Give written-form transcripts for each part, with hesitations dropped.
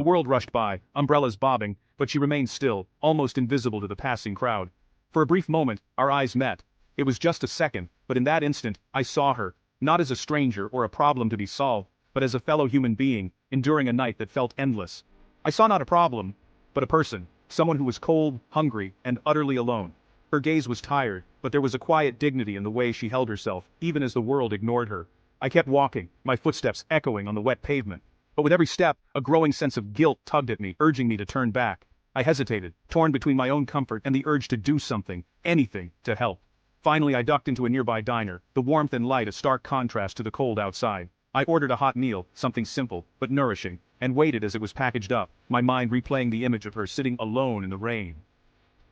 The world rushed by, umbrellas bobbing, but she remained still, almost invisible to the passing crowd. For a brief moment, our eyes met. It was just a second, but in that instant, I saw her, not as a stranger or a problem to be solved, but as a fellow human being, enduring a night that felt endless. I saw not a problem, but a person, someone who was cold, hungry, and utterly alone. Her gaze was tired, but there was a quiet dignity in the way she held herself, even as the world ignored her. I kept walking, my footsteps echoing on the wet pavement. But with every step, a growing sense of guilt tugged at me, urging me to turn back. I hesitated, torn between my own comfort and the urge to do something, anything, to help. Finally I ducked into a nearby diner, the warmth and light a stark contrast to the cold outside. I ordered a hot meal, something simple, but nourishing, and waited as it was packaged up, my mind replaying the image of her sitting alone in the rain.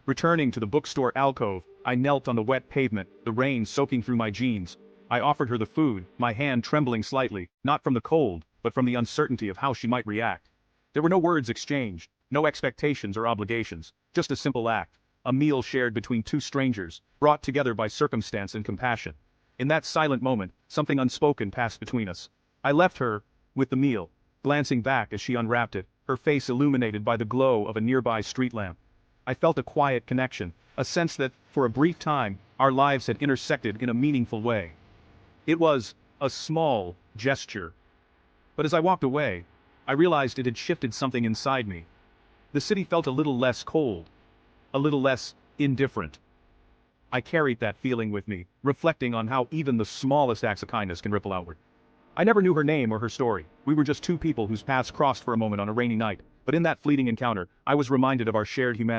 Returning to the bookstore alcove, I knelt on the wet pavement, the rain soaking through my jeans. I offered her the food, my hand trembling slightly, not from the cold, but from the uncertainty of how she might react. There were no words exchanged, no expectations or obligations, just a simple act, a meal shared between two strangers, brought together by circumstance and compassion. In that silent moment, something unspoken passed between us. I left her, with the meal, glancing back as she unwrapped it, her face illuminated by the glow of a nearby street lamp. I felt a quiet connection, a sense that, for a brief time, our lives had intersected in a meaningful way. It was a small gesture. But as I walked away, I realized it had shifted something inside me. The city felt a little less cold, a little less indifferent. I carried that feeling with me, reflecting on how even the smallest acts of kindness can ripple outward. I never knew her name or her story. We were just two people whose paths crossed for a moment on a rainy night, but in that fleeting encounter, I was reminded of our shared humanity.